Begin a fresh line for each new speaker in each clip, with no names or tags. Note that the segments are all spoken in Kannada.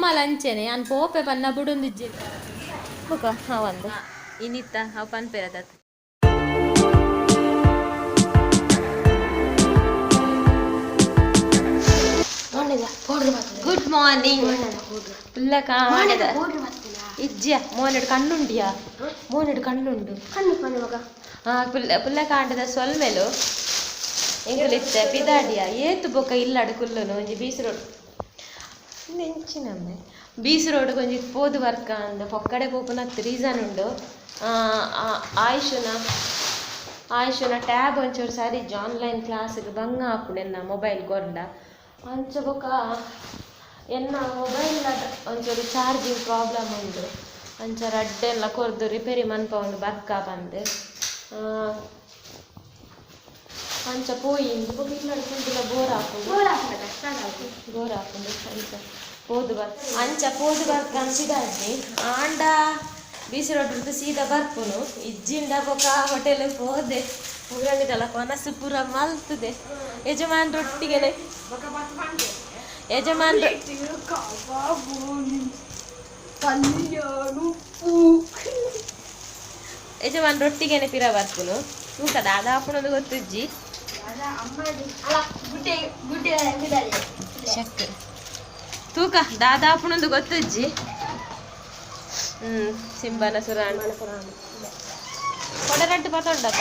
ಅಮ್ಮ ಲಂಚೆನೆ ನಾನು ಪೋಪೆ ಪನ್ನ ಬುಡೊಂದಿಜ್ಜೆ ಬುಕ ಒಂದು ಇನ್ನಿತ್ತ ಅವು ಪನ್ಪೆರದ ಗುಡ್ ಮಾರ್ನಿಂಗ್ ಪುಲ್ಲ ಕಾಣದ ಇಜ್ಜಿಯ ಮೋನೆಡು ಕಣ್ಣುಂಡಿಯಾ ಮೋನೆಡು ಕಣ್ಣುಂಡು ಪುಲ್ಲ ಕಾಂಡದ ಸೊಲ್ಮೆಲು ಎಂಗಲಿತ್ತ ಪಿದಾಡಿಯ ಏತು ಬೊಕ್ಕ ಇಲ್ಲಾಡು ಕುಲ್ಲುನು ಒಂಜಿ ಬೀಸ್ ರೋಡ್ ನೆಂಚಿನಮ್ಮೆ ಬೀಸ್ ರೋಡ್ ಕೊಂಚ ಪೋದು ವರ್ಕ ಅಂದ ಪೊಕ್ಕಡೆ ಪೋಪುನತ್ತು ರೀಸನ್ ಉಂಡು ಆಯುಷನ ಟ್ಯಾಬ್ ಒಂಚೂರು ಸಾರಿ ಆನ್ಲೈನ್ ಕ್ಲಾಸ್ಗೆ ಬಂಗ ಹಾಪುಣೆನ್ನ ಮೊಬೈಲ್ ಗೊಂಡ ಅಂಚ ಬೊಕ್ಕ ಎನ್ನ ಮೊಬೈಲ್ ಒಂಚೂರು ಚಾರ್ಜಿಂಗ್ ಪ್ರಾಬ್ಲಮ್ ಉಂಡು ಅಂಚ ರಡ್ಡೆಲ್ಲ ಕೊರ್ದು ರಿಪೇರಿ ಮನ್ಪ ಒಂದು ಬರ್ಕ ಬಂದು ಅಂಚ ಪೋಯಿಂದು ಇಲ್ಲಾಡು ಕುಂಟಿಲ ಬೋರ್ ಹಾಕೊಂಡು ಅಂಚ ಪೋದು ಅಂಚ ಪೋದು ಬರ್ಕ ಅಂಚಿದಾಡ್ನಿ ಆಂಡ ಬೀಸಿ ರೋಡ್ದು ಸೀದಾ ಬರ್ಪುನು ಇಜ್ಜಿಂಡ ಬೊಕ ಹೋಟೆಲ್ಗೆ ಹೋದೆ ಉಗಂಡಿದಲ್ಲ ಮನಸ್ಸು ಪೂರ ಮಲ್ತದೆ ಯಜಮಾನ್ರೊಟ್ಟಿಗೆನೆ ಯಜಮಾನ್ರೊಟ್ಟಿಗೆನೆ ಪಿರ ಬರ್ಪುನು ತೂಕ ದಾದ ಹಾಪುಣದು ಗೊತ್ತಿಜ್ಜಿ ಶಕ್ ತೂಕ ದಾದ ಹಾಪುಣದು ಗೊತ್ತಿಜ್ಜಿ ಸಿಂಬನ ಸುರಾಣ ಕೊಡರಡ್ಡು ಪತೊಂಡತ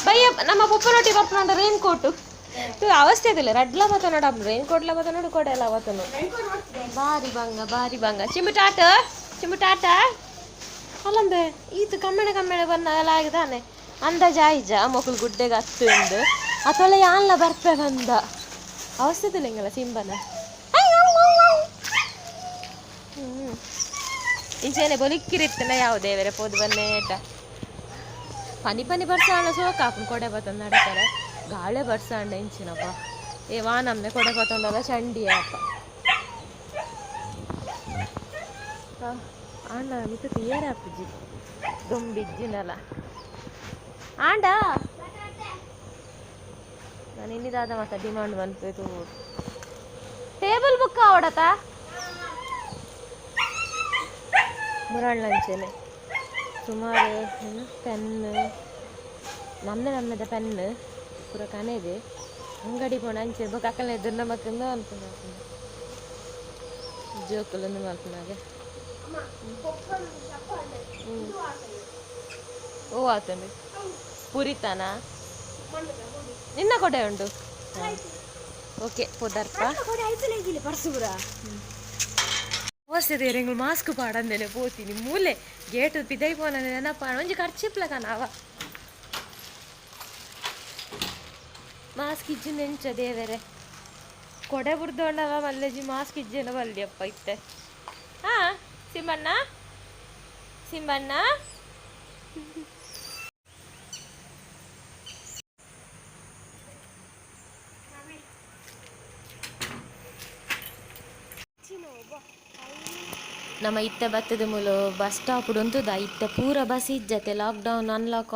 ಬಯ್ಯ ನಮ್ಮ ಪುಪ್ಪನೊಟ್ಟಿ ಬರ್ಪುಂಡ ರೈನ್ ಕೋಟು ಅವಸ್ಥೆ ಅದಿಲ್ಲ ರಡ್ಲ ಬತ್ತನೋಡ ರೈನ್ ಕೋಟ್ಲ ಬತ್ತನೋಡು ಕೊಡೆ ಎಲ್ಲ ಬತ್ತನು ಬಾರಿ ಬಂಗ ಚಿಂಬು ಟಾಟ ಅಲ್ಲಂಬೆ ಈತು ಕಮ್ಮೆಣೆ ಬನ್ನ ಎಲ್ಲ ಆಗಿದಾನೆ ಅಂದಾಜ ಆಯ್ಜ ಮೊಕಲ್ ಗುಡ್ಡೆಗೆ ಹತ್ತು ಎಂದು ಅಥೊಳೆ ಯಾನ್ಲ ಬರ್ಪೆ ಬಂದ ಅವಸ್ಥೆ ಅದಿಲ್ಲ ಹಿಂಗಲ್ಲ ಸಿಂಬನ ಇಂಚೇನೆ ಬೊಲಿಕ್ಕಿರಿತ್ತನ ಯಾವ ದೇವರೇ ಪೋದು ಬನ್ನೇಟ ಪನಿ ಬರ್ಸಾಣ ಸೋಕಾಪನ್ ಕೊಡೆ ಬತ್ತೊಂದು ನಡೀತಾರೆ ಗಾಳೆ ಬರ್ಸಾಂಡ ಇಂಚಿನಪ್ಪ ವಾನಮ್ಮೆ ಕೊಡೆ ಬತ್ತೊಂಡಲ್ಲ ಚಂಡಿ ಅಪ್ಪ ಆಂಡ ಮಿತ್ತು ಕ್ಲಿಯರ್ ಆಪುಜಿ ದೊಂಬಿಜ್ಜಿನಲ್ಲ ಆಂಡ ನಾನು ಇನ್ನಿದಾದ ಮತ್ತೆ ಡಿಮಾಂಡ್ ಬಂತು ಟೇಬಲ್ ಬುಕ್ ಆವಡತ ಮುರಾಳಂಚೆನೆ ಸುಮಾರು ಪೆನ್ನು ನಮ್ಮದ ಪೆನ್ನು ಪೂರ ಕನೆದೆ ಅಂಗಡಿ ಪೋಣ ಅಂಚೆ ಬೊಕ್ಕ ಅಕ್ಕಲ ಎದುರು ನಮ್ಮಕ್ಕಿಂದ ಅನ್ಕೊಂಡು ಜೋಕುಲೊಂದು ಮಲ್ಪನಾಗೆ ಓ ಆತಂಡಿ ಪುರಿತಾನ ನಿನ್ನ ಕೊಡೆ ಉಂಟು ಓಕೆ ಪೋದರ್ಪ ಪರ್ಸುರ ಹೊಸದೇ ಎಂಗಳು ಮಾಸ್ಕ್ ಪಾಡಂದೇನೆ ಪೋತೀನಿ ಮೂಲೆ ಗೇಟ್ ಪಿದೈ ಪೋನ ನೆನಪ ಒಂಜಿ ಖರ್ಚಿಪ್ಲ ಕನಾವ ಮಾಸ್ಕ್ ಇಜ್ಜು ನೆಂಚ ದೇವರೆ ಕೊಡೆ ಬುಡ್ದೊಂಡವ ಮಲ್ಲೆಜಿ ಮಾಸ್ಕ್ ಇಜ್ಜೇನ ಬಲ್ಲಿಯಪ್ಪ ಇತ್ತೆ ಹಾ ಸಿಂಬಣ್ಣ ನಮ್ಮ ಇತ್ತೆ ಬತ್ತದ ಮೂಲ ಬಸ್ ಸ್ಟಾಪ್ ಉಂಟುದ ಇತ್ತೆ ಪೂರ ಬಸ್ ಇಜ್ಜತೆ ಲಾಕ್ಡೌನ್ ಅನ್ಲಾಕ್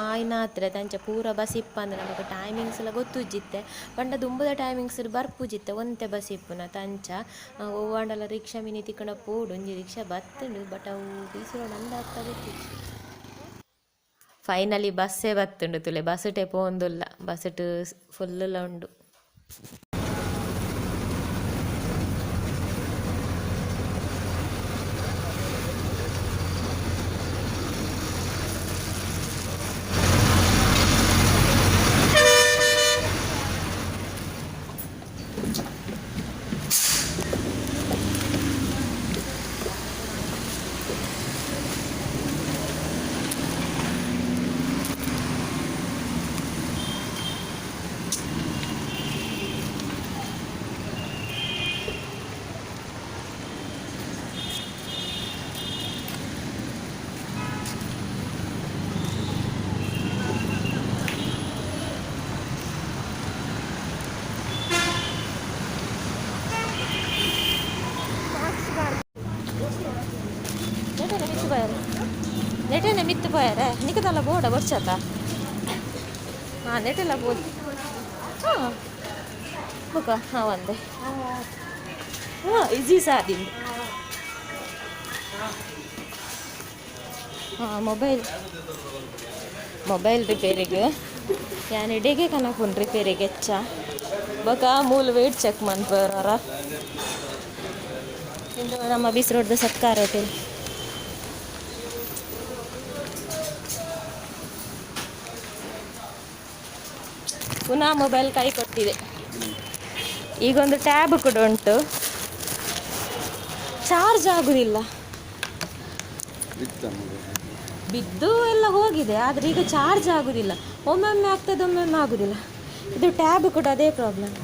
ಆಯ್ನ ಹತ್ರ ತಂಚ ಪೂರ ಬಸ್ ಇಪ್ಪ ಅಂದ್ರೆ ನಮಗೆ ಟೈಮಿಂಗ್ಸ್ ಎಲ್ಲ ಗೊತ್ತುಜ್ಜಿತ್ತೆ ಪಂಡ ದುಂಬದ ಟೈಮಿಂಗ್ಸ್ ಬರ್ಪುಜಿತ್ತೆ ಒಂತೆ ಬಸ್ ಇಪ್ಪುನ ತಂಚ ಓವಾಂಡಲ ರಿಕ್ಷಾ ಮಿನಿ ತಿಕ್ಕಣ ಪೋಡು ಒಂಜಿ ರಿಕ್ಷಾ ಬತ್ತುಂಡು ಬಟ್ ಅವು ಬೀಸಿರೋ ನಂದು ಆಗ್ತಾ ಗೊತ್ತಿತ್ತು ಫೈನಲಿ ಬಸ್ಸೇ ಬತ್ತುಂಡು ತುಲೆ ಬಸ್ಟೇ ಪೋಂದುಲ್ಲ ಬಸ್ಟು ಫುಲ್ಲ ಉಂಡು ನೆಟೆನೆ ಮಿತ್ತು ಪೋಯರೆ ನಿಕದಲ್ಲ ಬೋಡ ಬರ್ಸತ ನೆಟೆಲ್ಲ ಬೋದ್ ಬುಕ ಒಂದೇ ಈಜಿ ಸಾದಿಂದು ಹಾಂ ಮೊಬೈಲ್ ರಿಪೇರಿಗೆ ಯಾನ್ ಇಡೀಗೆ ಕನಕೊಂಡು ರಿಪೇರಿಗೆ ಹೆಚ್ಚ ಬೊಕ ಮೂಲು ವೇಟ್ ಚೆಕ್ ಮನ್ಪವರ ಇಂದು ನಮ್ಮ ಬೀಸ್ ರೋಡ್ದು ಸತ್ಕಾರ ಹೋಟೆಲ್. ಪುನಃ ಮೊಬೈಲ್ ಕೈ ಕೊಟ್ಟಿದೆ. ಈಗೊಂದು ಟ್ಯಾಬ್ ಕೂಡ ಉಂಟು, ಚಾರ್ಜ್ ಆಗುದಿಲ್ಲ. ಬಿದ್ದು ಎಲ್ಲ ಹೋಗಿದೆ, ಆದರೆ ಈಗ ಚಾರ್ಜ್ ಆಗುದಿಲ್ಲ. ಒಮ್ಮೊಮ್ಮೆ ಆಗ್ತದೆ, ಒಮ್ಮೊಮ್ಮೆ ಆಗುದಿಲ್ಲ. ಇದು ಟ್ಯಾಬ್ ಕೂಡ ಅದೇ ಪ್ರಾಬ್ಲಮ್,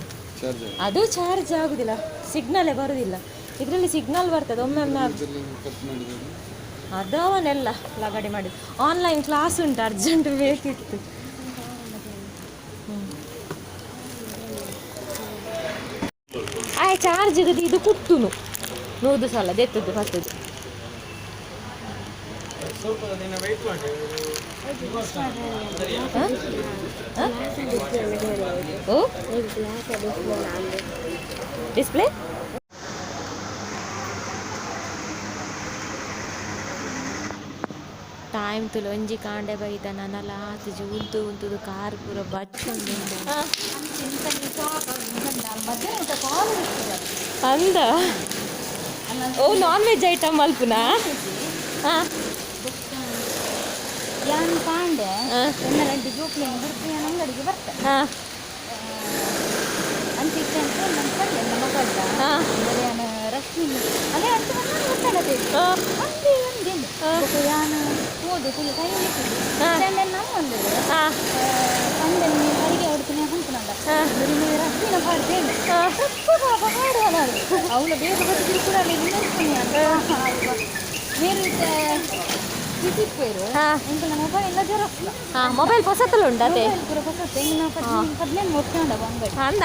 ಅದು ಚಾರ್ಜ್ ಆಗುದಿಲ್ಲ, ಸಿಗ್ನಲೇ ಬರುದಿಲ್ಲ. ಇದರಲ್ಲಿ ಸಿಗ್ನಲ್ ಬರ್ತದೆ, ಒಮ್ಮೊಮ್ಮೆ ಅದು ಅವನೆಲ್ಲ ಲಗಡೆ ಮಾಡಿ. ಆನ್ಲೈನ್ ಕ್ಲಾಸ್ ಉಂಟು, ಅರ್ಜೆಂಟ್ ಬೇಕಿತ್ತು. ಆಯ್ ಚಾರ್ಜ್ ಇದು ಕುಟ್ಟುನು ನೂದು ಸಲ ದೆತ್ತದ್ದು ಬರ್ತದೆ. ಡಿಸ್ಪ್ಲೇ ಟೈಮ್ ತುಲು ಒಂಜಿ ಕಾಂಡೆ ಬೈದ ನನಲ ತುಜಿ ಉಂತುದು ಕಾರ್ ಪೂರ ಬಚ್ಚೊಂದು ಅಂದ. ಓ ನಾನ್ ವೆಜ್ ಐಟಮ್ ಮಲ್ಪುನಾ? ಹಾಂ
ಯಾನ್ ಪಾಂಡೆ ಎನ್ನರಂಟಿ ಜೋಕ್ಲಿನ ಗುರುತು ಯಾನ್ ಅಂಗಡಿಗೆ ಬರ್ತೆ ಅಂತಿತ್ತೆ ಅಂತ ನನ್ನ ಪಲ್ಲೆ ನಮ್ಮ ಮಗಳ್ದ ಯಾನ್ ರಶ್ಮಿ ಅದೇ ಅಂತ ಗೊತ್ತಾಗತ್ತೆ ಅಂದೆ ಒಂದೇನು ಯಾನ್ ಹೋದು ತುಳು ಕೈ ಹಿಡಿದು ನಮ್ಮ ಒಂದಿದೆ ಅಂದೆ ನೀನು ಅಡಿಗೆ ಹೊಡ್ತೀನಿ ಅಂದ್ಕೊಂಡ ರಶ್ಮಿನ ಪಾಡ್ತೇನೆ ಹಾಡುವ ನಾನು ಅವಳು ಬೇಗ ಬರ್ತಿದ್ರು ಕೂಡ ನೆನ್ಸ್ತೀನಿ ಅಂತ
ಮೊಬೈಲ್ ಪೊಸತ್ತಲು ಉಂಟದೆ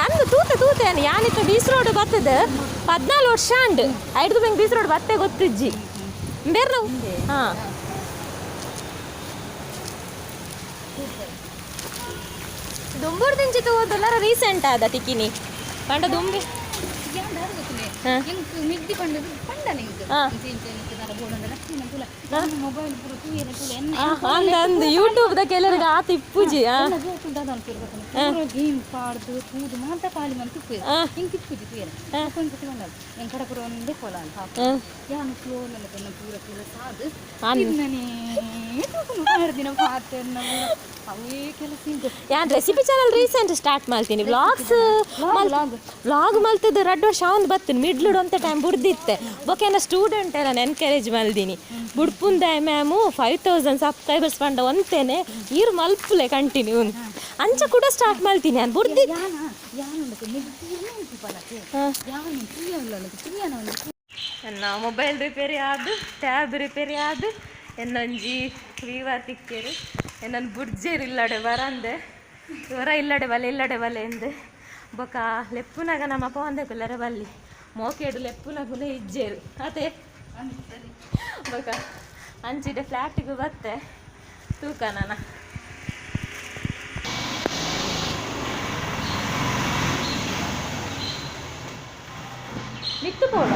ಅಂದು ತೂತೆ ತೂತೆ ಯಾನಿತ್ತ ಬೀಸ್ ರೋಡ್ ಬರ್ತದೆ 14 ವರ್ಷ ಅಂಡ್ 5 ಬೆಂಗ್ ಬೀಸ್ ರೋಡ್ ಬತ್ತೆ ಗೊತ್ತಿಜ್ಜಿ ಬೇರೆ ನಾವು ಹಾಂ ದುಂಬೂರು ದಿಂಚಿತ್ತು ಹೋದಲ್ಲ ರೀಸೆಂಟ್ ಆದ ಟಿಕಿನಿ ಪಂಡ ದುಂಬಿ
ಮಿಗ್ದಿ ಪಂಡದು ಪಂಡನೆ
ಅಂದು ಯೂಟ್ಯೂಬ್ ದ ಕೆಲರಿಗೆ ಆ ತಿಪ್ಪುಜಿ
ಗೇಮ್ ಪಾಡ್ದು ತೂದು ಮಾತ ಪಾಲಿ ಮಂತ್ ತಿಪ್ಪು ಹಿಂಗೆ ತಿಪ್ಪುಜಿ ತೂಯನೆ ಕೊಂಚ ಬಂದಳು ಹೆಂಗೆ ಕಡಪುರ ಒಂದೇ ಕೊಲ ಅಂತ ಯಾನು ಫ್ಲೋ ನನ್ನ ಪೆನ್ನ ಪೂರ ಪೂರ ಸಾದು ತಿನ್ನನೆ ದಿನ ಪಾತೆ ಅವೇ ಕೆಲಸ
ಯಾನ್ ರೆಸಿಪಿ ಚಾನಲ್ ರೀಸೆಂಟ್ ಸ್ಟಾರ್ಟ್ ಮಾಡ್ತೀನಿ ವ್ಲಾಗ್ ಮಲ್ತದ್ದು 2 ವರ್ಷ ಒಂದು ಬತ್ತೀನಿ ಮಿಡ್ಲುಡು ಅಂತ ಟೈಮ್ ಬುಡ್ದಿತ್ತೆ ಬೊಕೆನ ಸ್ಟೂಡೆಂಟ್ ಎಲ್ಲ ಎನ್ಕರೇಜ್ ಮಲ್ದಿನಿ ಬುಡ್ಪುಂದ ಮ್ಯಾಮು 5000 ಸಬ್ಸ್ಕ್ರೈಬರ್ಸ್ ಪಂಡ ಒಂತೇನೆ ಈರು ಮಲ್ಪುಲೆ ಕಂಟಿನ್ಯೂ ಅಂಚ ಕೂಡ ಸ್ಟಾರ್ಟ್ ಮಾಡ್ತೀನಿ ನಾನು ಬುಡ್ದಿ ನನ್ನ ಮೊಬೈಲ್ ರಿಪೇರಿ ಆದು ಟ್ಯಾಬ್ ರಿಪೇರಿ ಆದು ಎನ್ನೊಂಜಿ ವೀವರ್ ತಿಕ್ಕೇರು ಎನ್ನ ಬುಡ್ಜೇರು ಇಲ್ಲಡೆ ಬರಂದೆ ಇವರ ಇಲ್ಲಡೆ ಬಲೆ ಎಂದೆ ಬೊಕ ಲೆಪ್ಪುನಾಗ ನಮ್ಮ ಅಪ್ಪ ಒಂದೇ ಕುಲ್ಲರೆ ಬಲ್ಲಿ ಮೋಕೇಡು ಲೆಪ್ಪುನಾಗುನೇ ಇಜ್ಜೇರು ಅದೇ ಬೊಕ ಅಂಚಿಡೆ ಫ್ಲ್ಯಾಟಿಗೂ ಬತ್ತೆ ತೂಕ ನಾನು ನಿತ್ತು ಪೋಡ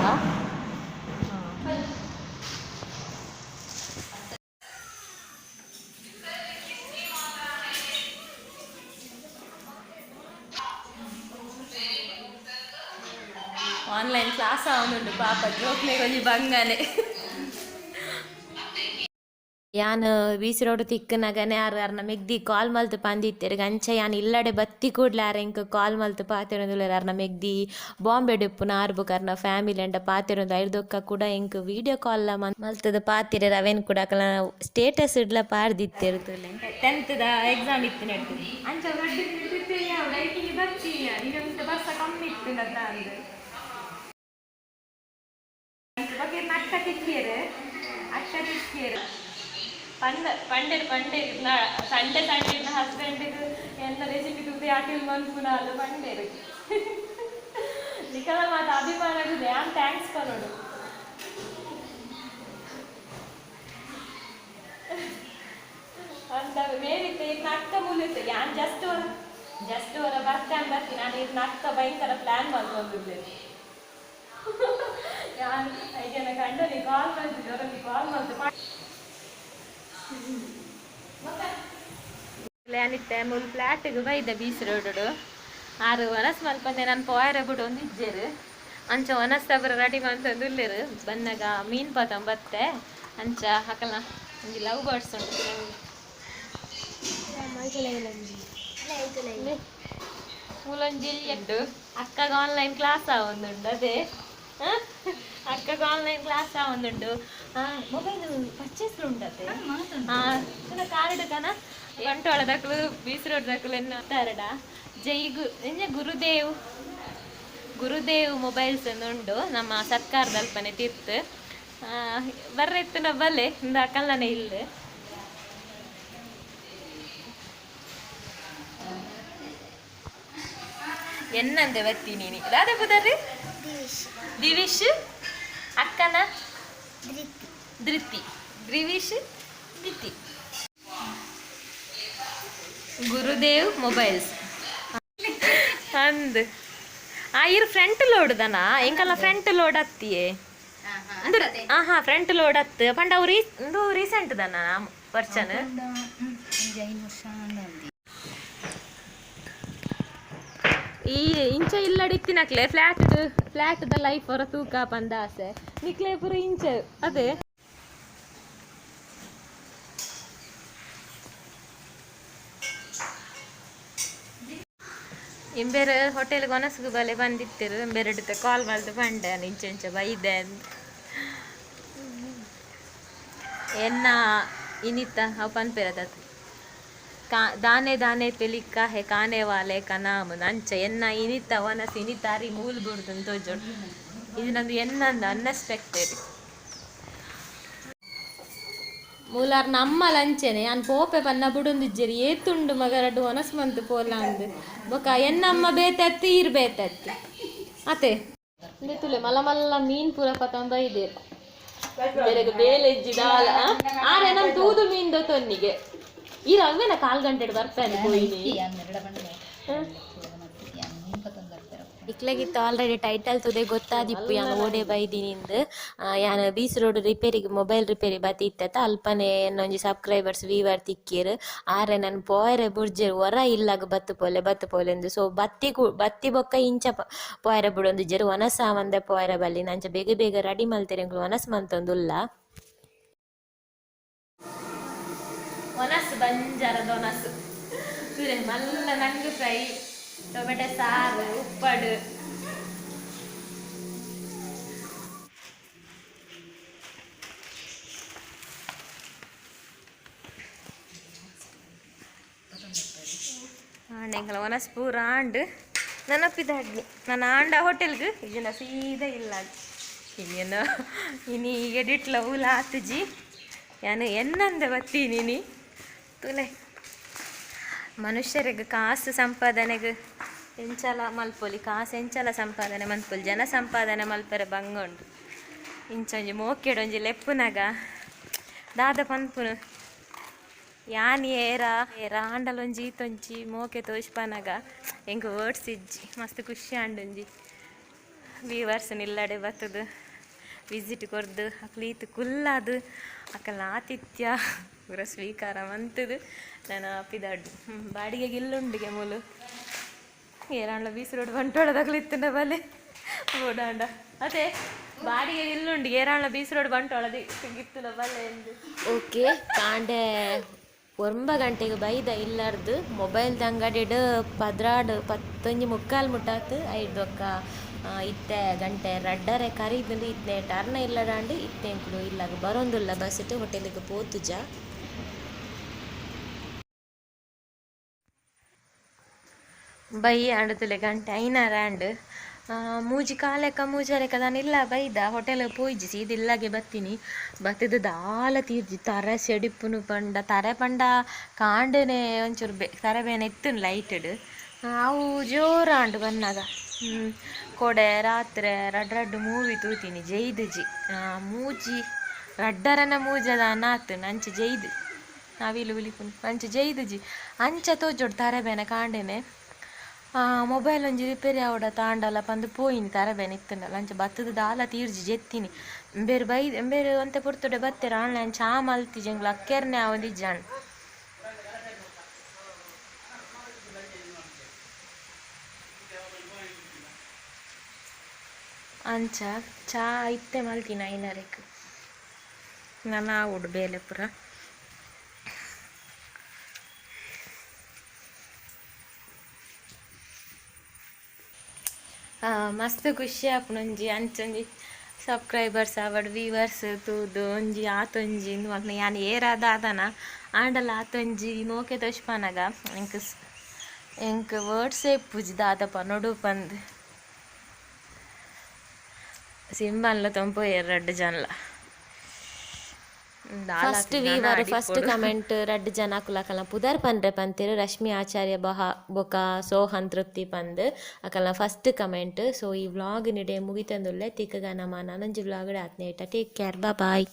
ಆನ್ಲೈನ್ ಕ್ಲಾಸ್ ಅವನುಂಡು ಪಾಪ ಜೋಕ್ನೆ ಕೊಂಚ ಬಂಗನೆ ಯಾನ್ ಬೀಸಿ ರೋಡ್ ತಿಕ್ಕನಾಗನೆ ಯಾರು ಮೆಗ್ದಿ ಕಾಲ್ ಮಲ್ತು ಪಂದಿತ್ತೇರು ಅಂಚ ಯಾನ್ ಇಲ್ಲಡೆ ಬತ್ತಿ ಕೂಡ್ಲೆ ಯಾರು ಇಂಕ ಕಾಲ್ ಮಲ್ತು ಪಾತಿರೊಂದುಲ್ಲೆರ್ ಅರ್ನ ಮೆಗ್ದಿ ಬಾಂಬೆ ಡೆಪ್ಪುನ ಆರ್ಬುಕ್ ಅರ್ನ ಫ್ಯಾಮಿಲಿ ಅಂಡ ಪಾತಿರೊಂದು ಐದೊಕ್ಕ ಕೂಡ ಇಂಕ ವಿಡಿಯೋ ಕಾಲ್ ಮಲ್ತದ ಪಾತಿರೇರು ಅವೇನು ಕೂಡ ಸ್ಟೇಟಸ್ ಇಡ್ಲ ಪಾಡ್ದಿತ್ತೇರು ತುಲೆ 10th ಎಕ್ಸಾಮ್ ಇತ್ತು ನೆಟ್ಟು ಅಂಚ ಬರ್ಸ ಕಮ್ಮಿ ಇತ್ತು ಅಂತ ಅಂದು ಅಕ್ಕ ತಿಕ್ಕಿಯರು ಪಂಡೆ ಸಂಡೆ ಹಸ್ಬೆಂಡಿಗೆ ಎಲ್ಲ ರೆಸಿಪಿ ತುದಿ ಆಟಿಲ್ ಮನ್ಪುನ ಅದು ಪಂಡೇರು ನಿಖಲ ಮಾತು ಅಭಿಮಾನ ಆಗಿದೆ ಯಾನ್ ಥ್ಯಾಂಕ್ಸ್ ಪನೋಡು ಅಂತ ಮೇಲಿತ್ತು ಈಗ ಅಕ್ಕ ಮುಲಿತ್ತು ಯಾನ್ ಜಸ್ಟ್ ಹೊರ ಬರ್ತೀನಿ ನಾನು ಈಗ ಅಕ್ಕ ಭಯಂಕರ ಪ್ಲಾನ್ ಮಾಡ್ಕೊಂಡಿದ್ದೆ ಅನಿತ್ತೆ ಮೂರು ಫ್ಲಾಟ್ಗೆ ಬೈದ ಬೀಸ್ ರೋಡು ಆರು ವನಸ್ ಮಲ್ಪಂದೆ ನಾನು ಪೋಯರ ಬಿಡು ಒಂದು ಇಜ್ಜೇರು ಅಂಚ ವನಸ್ ತಬರ ರೆಡಿ ಮಾಡ್ತಂದು ಇಲ್ಲೇರು ಬಂದಾಗ ಮೀನು ಬತ್ತೆ ಅಂಚ ಹಾಕಲ್ಲ ಒಂದು ಲವ್ ಬರ್ಡ್ಸ್ ಉಂಟು ಮೂಲೊಂಜಿ ಎಡ್ಡು ಅಕ್ಕಗ ಆನ್ಲೈನ್ ಕ್ಲಾಸ್ ಆವೊಂದುಂಡು ಅದೇ ಅಕ್ಕಗ ಆನ್ಲೈನ್ ಕ್ಲಾಸ್ ಆವೊಂದುಂಡು ಮೊಬೈಲ್ ಪರ್ಚೇಸ್ ಉಂಟತೆ ಕಾರ್ಡ್ ಕನ ಬಂಟ್ವಾಳ ದಕ್ಕಲು ಬೀಸ್ ರೋಡ್ ದಕ್ಕಲು ಎನ್ನುತ್ತಾರಡ ಗುರುದೇವ್ ಮೊಬೈಲ್ಸ್ ಉಂಡು ನಮ್ಮ ಸರ್ಕಾರದ ಅಲ್ಪನೆ ತೀರ್ತು ಬರ್ರೆತ್ತು ನ ಬಲ್ಲೆ ಇಂದ ಕಲ್ಲನೆ ಇಲ್ಲ ಎನ್ನಂದೆ ಬತ್ತಿ ನೀನಿ ರಾಧೆ ಬುದರ್ರಿ ದಿವಿಶ್ ಅಕ್ಕನ ಧೃತಿ ದ್ರಿವಿಶ್ ಧೃತಿ ಗುರುದೇವ್ ಮೊಬೈಲ್ಸ್ ಅಂದ್ ಇರು ಫ್ರಂಟ್ ಲೋಡ್ ದನ ಎಂಕಲ್ಲ ಫ್ರಂಟ್ ಲೋಡ್ ಹತ್ತಿಯೇ ಫ್ರಂಟ್ ಲೋಡ್ ಹತ್ತು ಪಂಡ ಅವು ರೀಸೆಂಟ್ ದನ ಪರ್ಚನ್ ಈ ಇಂಚ ಇಲ್ಲಡಿತ್ತಿನಕ್ಲೆ ಫ್ಲಾಟ್ ಲೈಫ್ ಅವರ ತೂಕ ಪಂದ ಆಸೆ ನಿಕ್ಲೆ ಪುರ ಇಂಚ ಅದೇ ಎಂಬೇರೆ ಹೋಟೆಲ್ಗೆ ಒನಸ್ಗು ಬಲೆ ಬಂದಿತ್ತಿರು ಎಂಬೇರೆಡ್ತೆ ಕಾಲ್ ಮಾಡ್ದು ಬಂಡೆ ಇಂಚ ಬೈದೆ ಅಂತ ಎನ್ನ ಇನಿತ ಅವು ಪನ್ಪೆರದತ್ दाने दाने पे लिखा है खाने वाले का नाम ನಂಚ ಎನ್ನ ಇನಿತ ವನಸ್ ಇನಿತಾರಿ ಮೂಲ್ ಬಿಡ್ದು ತೋಜೋಡ್ ಇದು ನಂದು ಎನ್ನಂದು ಅನ್ಎಕ್ಸ್ಪೆಕ್ಟೆಡ್ ಮೂಲಾರ್ ನಮ್ಮ ಲಂಚನೆ ನಾನು ಪೋಪೆ ಪನ್ನ ಬಿಡೊಂದಿಜ್ಜೇರಿ ಏತುಂಡು ಮಗರಡು ವನಸ್ ಮಂತ್ ಪೋಲ ಅಂದು ಬೊಕ ಎನ್ನಮ್ಮ ಬೇತತ್ತಿ ಇರ್ಬೇತತ್ತಿ ಅತೆ ತುಲೆ ಮಲ್ಲ ಮಲ್ಲ ಮೀನ್ ಪೂರ ಪತಂದ ಇದೆ ಬೇಲೆ ದಾಲ ಆರೆ ನಮ್ ತೂದು ಮೀನ್ ತೊನ್ನಿಗೆ ಈ ರಂಗನ 4 ಗಂಟೆ ಬರ್ತಾನೆ ಇಕ್ಲಾಗಿತ್ತು ಆಲ್ರೆಡಿ ಟೈಟಲ್ ತುದೆ ಗೊತ್ತಾದಿಪ್ಪು ಯಾನ ಓಡೆ ಬೈದಿನಿಂದ ಯಾನ ಬೀಸ್ ರೋಡ್ ರಿಪೇರಿಗೆ ಮೊಬೈಲ್ ರಿಪೇರಿ ಬತ್ತಿತ್ತ ಅಲ್ಪನೆ ಒಂಜಿ ಸಬ್ಸ್ಕ್ರೈಬರ್ಸ್ ವೀವರ್ ತಿಕ್ಕೇರು ಆರೆ ನಾನು ಪೋಯರೆ ಬುಡ್ಜೇರು ಹೊರ ಇಲ್ಲಾಗ ಬತ್ತು ಪೋಲೆ ಎಂದು ಸೊ ಬತ್ತಿ ಬೊಕ್ಕ ಇಂಚ ಪೋಯರೆ ಬಿಡೊಂದಿಜ್ಜೇರು ಒನಸ ಮಂದೆ ಪೋಯರೆ ಬಲ್ಲಿ ನಂಚ ಬೇಗ ರೆಡಿ ಮಲ್ತೆರೆ ಒನಸ್ ಮಂತೊಂದುಲ್ಲ ಒನಸ್ ಬಂಜಾರದ ಒನಸು ಸುರೆ ಮಲ್ಲ ನಂಗು ಫ್ರೈ ಟೊಮೆಟೊ ಸಾರು ಉಪ್ಪಡು ಆಂಡೆಂಕಲ ಒನಸ್ ಪೂರ ಆಂಡ್ ನೆನಪಿದಾಡ್ನಿ ನಾನು ಆಂಡ ಹೋಟೆಲ್ಗೆ ಇದನ್ನ ಸೀದಾ ಇಲ್ಲ ಇನ್ನೇನು ಇನಿ ಎಡಿಟ್ಲ ಊಲ ಆತುಜಿ ಯಾನು ಎನ್ನಂದೆ ಬತ್ತೀನಿ ತುಲೆ ಮನುಷ್ಯರಿಗೆ ಕಾಸು ಸಂಪಾದನೆಗೆ ಎಂಚಲ ಮಲ್ಪೊಲಿ ಕಾಸು ಎಂಚಲ ಸಂಪಾದನೆ ಮಲ್ಪೊಲಿ ಜನ ಸಂಪಾದನೆ ಮಲ್ಪರೆ ಬಂಗೊಂಡು ಇಂಚೊಂಜಿ ಮೋಕೆಡೊಂಜಿ ಲೆಪ್ಪುನಾಗ ದಾದ ಪನ್ಪುನು ಯಾನ್ ಏರ ಆಂಡಲೊಂಜಿ ಈತೊಂಜಿ ಮೋಕೆ ತೋಜ್ಪನಾಗ ಹೆಂಗೆ ವರ್ಡ್ಸ್ ಇಜ್ಜಿ ಮಸ್ತ್ ಖುಷಿ ಆಂಡೊಂಜಿ ವ್ಯೂವರ್ಸ್ ನಿಲ್ಲಡೆ ಬತ್ತದು ವಿಸಿಟ್ ಕೊರ್ದು ಅಕ್ಲೀತು ಕುಲ್ಲಾದು ಅಕ್ಕಲ ಆತಿಥ್ಯ ಪೂರ ಸ್ವೀಕಾರ ಮಂತದು ನಾನು ಅಪ್ಪಿದಾಡು ಬಾಡಿಗೆಗೆ ಇಲ್ಲುಂಡಿಗೆ ಮೂಲು ಏರಾಂಡ್ಲ ಬೀಸ್ ರೋಡ್ ಬಂಟೋಳದಾಗ್ಲಿತ್ತಂಡ ಬಲೆ ಓಡಾಂಡ ಅದೇ ಬಾಡಿಗೆ ಇಲ್ಲುಂಡು ಏರಾಂಡ್ಲ ಬೀಸ್ ರೋಡ್ ಬಂಟೋಳದಿ ಸಿಗಿತ್ತುನ ಬಲೆ ಎಂದು ಓಕೆ ಕಾಂಡೆ 9 ಗಂಟೆಗೆ ಬೈದ ಇಲ್ಲಾರ್ದು ಮೊಬೈಲ್ದ ಅಂಗಡಿಡು 11:45 ಮುಟ್ಟಾತು ಐದು ಒಕ್ಕ ಇತ್ತೆ ಗಂಟೆ ರಡ್ಡರೆ ಕರೀದು ಇತ್ತೆ ಟರ್ನ ಇಲ್ಲಡಾಂಡು ಇತ್ತೆ ಕೂಡ ಇಲ್ಲಾಗ ಬರೋಂದುಲ್ಲ ಬಸ್ ಇಟ್ಟು ಹೋಟೆಲಿಗೆ ಪೋತುಜ ಬೈ ಆಂಡುತ್ತಲೆ ಗಂಟೆ ಐನಾರಾಂಡ್ ಮೂಜಿ ಕಾಲೆಕ್ಕ ಮೂಜರೆಕ್ಕ ನಾನಿಲ್ಲ ಬೈದ ಹೋಟೆಲ್ಗೆ ಪೋಯ್ಜಿ ಸೀದಿಲ್ಲಾಗೆ ಬತ್ತೀನಿ ಬತ್ತದು ದಾಲ ತೀರ್ಜಿ ತರೆ ಸೆಡಿಪ್ಪುನು ಪಂಡ ತರೆ ಪಂಡ ಕಾಂಡನೆ ಒಂಚೂರು ತರೆ ಬೇನೆ ಇತ್ತು ಲೈಟಡ್ ಅವು ಜೋರಾಂಡು ಬನ್ನಾಗ ಕೊಡೆ ರಾತ್ರಿ ರಡ್ಡು ಮೂವಿ ತೂತೀನಿ ಜೈದುಜಿ ಮೂಜಿ ರಡ್ಡರನ ಮೂಜದ ನಾತು ಅಂಚೆ ಜೈದು ನಾವಿಲು ಉಲಿಪುನು ಅಂಚೆ ಜೈದುಜಿ ಅಂಚ ತೋಜೋಡು ತರೆ ಬೇನೆ ಕಾಂಡೆನೆ ಮೊಬೈಲ್ ಒಂಜಿ ರಿಪೇರಿ ಆವಡ ತಾಂಡಲ ಪಂದು ಪೋಯಿನಿ ತರಬೇನೆ ಇತ್ತಂಡಲ ಅಂಚ ಬತ್ತದ ದಾಲ ತೀರ್ಜಿ ಜೆತ್ತಿನಿ ಬೇರೆ ಒಂತೆ ಪುರ್ತುಡೆ ಬತ್ತೇರ ಆನ್ಲೈನ್ ಚಾ ಮಲ್ತಿಜೆಂಗ್ಲ ಅಕ್ಕೆರ್ನೆ ಆವೊಂದಿಜ್ಜಾಂಡ್ ಅಂಚ ಚಾ ಇತ್ತೆ ಮಲ್ತಿನ ಐನರೆಕ್ ನಾನು ಆವುಡು ಬೇಲೆ ಪುರ ಮಸ್ತ್ ಖುಷಿ ಆಪುನೊಂಜಿ ಅಂಚೊಂಜಿ ಸಬ್ಸ್ಕ್ರೈಬರ್ಸ್ ಆವಡ್ ವ್ಯೂವರ್ಸ್ ತೂದು ಒಂಜಿ ಆತೊಂಜಿ ಮಕ್ನ ಯಾನ್ ಏರಾದ ಆದನ ಆಂಡಲ ಆತೊಂಜಿ ನೋಕೆ ತೋಜ್ಪಾನಗ ಎಂಕ್ ವರ್ಡ್ಸೇ ಪೂಜಿ ದಾದಪ ನೊಡು ಪಂದ್ ಸಿಂಬನ್ಲ ತೊಂಪೋಯರ್ 2 ಜನಲ ಫಸ್ಟ್ ವೀವರ್ ಫಸ್ಟ್ ಕಮೆಂಟ್ 2 ಜನ ಕುಲಕಲ ಪುದರ್ ಪಂಡ್ರೆ ಪಂತೇರು ರಶ್ಮಿ ಆಚಾರ್ಯ ಬೊಕ ಸೋಹನ್ ತೃಪ್ತಿ ಪಂದ್ ಅಕಲ್ನ ಫಸ್ಟ್ ಕಮೆಂಟ್. ಸೊ ಈ ವ್ಲಾಗ್ ನಿಡೆ ಮುಗಿತಂದುಲ್ಲೆ ತಿಕ್ಕಗ ನಮ್ಮ ನನಂಜಿ ವ್ಲಾಗ್ ಆತ್ನೇಟ ಟೇಕ್ ಕೇರ್ ಬಾಯ್.